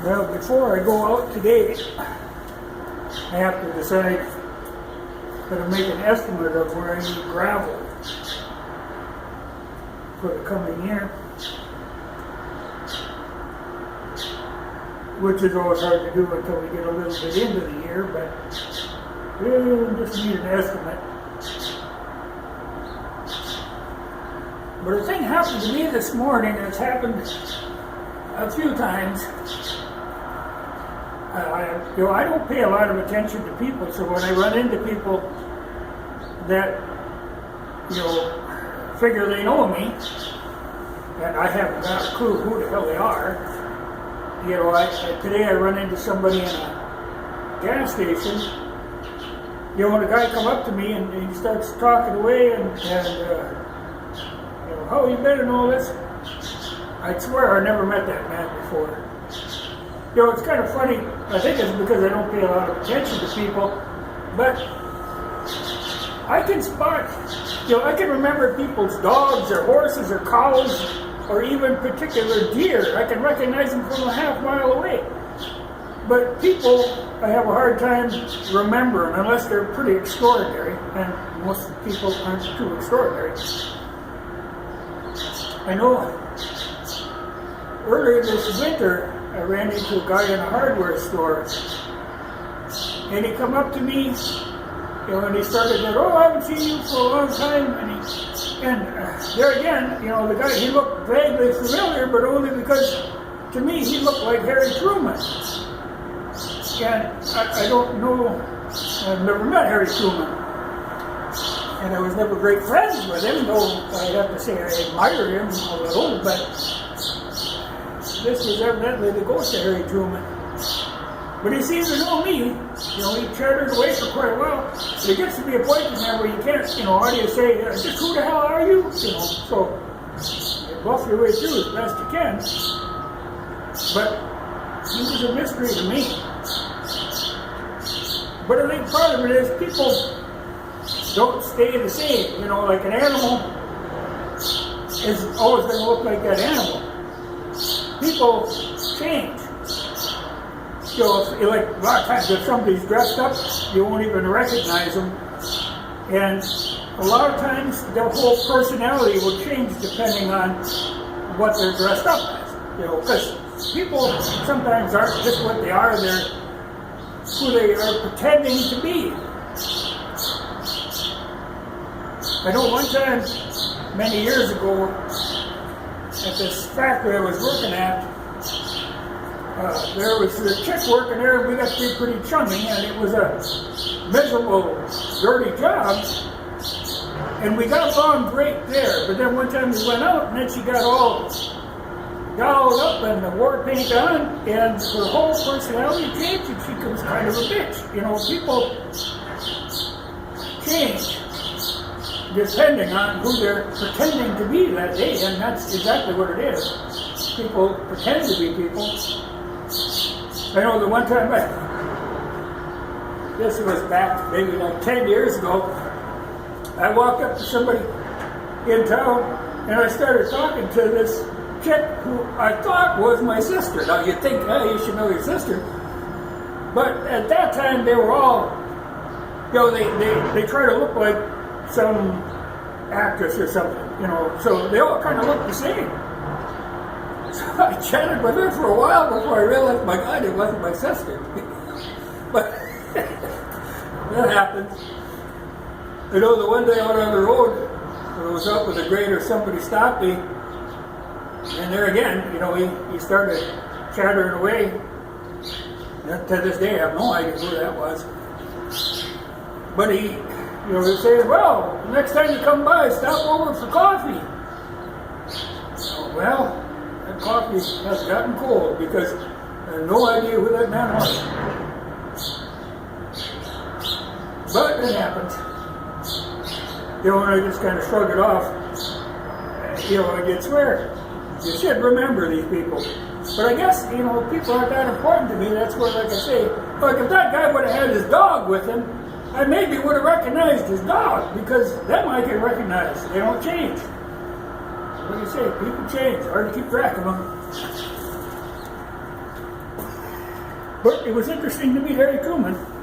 Well, before I go out today, I have to decide, going to make an estimate of where I need gravel for the coming year, which is always hard to do until we get a little bit into the year, but we just need an estimate. But a thing happened to me this morning, it's happened a few times. I don't pay a lot of attention to people, so when I run into people that, figure they know me, and I haven't got a clue who the hell they are, today I run into somebody in a gas station. The guy come up to me and he starts talking away and how you been and all this. I swear I never met that man before. It's kind of funny. I think it's because I don't pay a lot of attention to people, but I can spot, I can remember people's dogs or horses or cows or even particular deer. I can recognize them from a half mile away. But people, I have a hard time remembering unless they're pretty extraordinary, and most people aren't too extraordinary. I know earlier this winter, I ran into a guy in a hardware store, and he come up to me, and he started that, I haven't seen you for a long time, and there again, the guy, he looked vaguely familiar, but only because, to me, he looked like Harry Truman. And I don't know, I've never met Harry Truman, and I was never great friends with him, though I'd have to say I admired him a little, but this was evidently the ghost of Harry Truman. But he seemed to know me. He chattered away for quite a while. But it gets to be a point in there where you can't, how do you say, just who the hell are you? So you bluff your way through as best you can. But he was a mystery to me. But I think part of it is people don't stay the same. Like an animal is always going to look like that animal. People change. Like a lot of times if somebody's dressed up, you won't even recognize them. And a lot of times their whole personality will change depending on what they're dressed up as. Because people sometimes aren't just what they are, they're who they are pretending to be. I know one time, many years ago, at this factory I was working at, there was a chick working there, and we got to be pretty chummy, and it was a miserable, dirty job, and we got along great there. But then one time we went out, and then she got all dolled up and the war paint on, and her whole personality changed, and she becomes kind of a bitch. People change depending on who they're pretending to be that day, and that's exactly what it is. People pretend to be people. I know the one time, this was back maybe like 10 years ago, I walked up to somebody in town, and I started talking to this chick who I thought was my sister. Now you'd think, you should know your sister. But at that time, they were all, they try to look like some actress or something, so they all kind of look the same. So I chatted with her for a while before I realized, my God, it wasn't my sister. But that happens. The one day out on the road, when I was up with a grader, somebody stopped me, and there again, he started chattering away. And to this day, I have no idea who that was. But he said, well, the next time you come by, stop over for coffee. Well, that coffee has gotten cold because I have no idea who that man was. But it happened. I just kind of shrugged it off. I did swear. You should remember these people. But I guess, people aren't that important to me. That's what, like I say, like if that guy would have had his dog with him, I maybe would have recognized his dog, because them I can recognize. They don't change. What do you say? People change. Hard to keep track of them. But it was interesting to meet Harry Truman.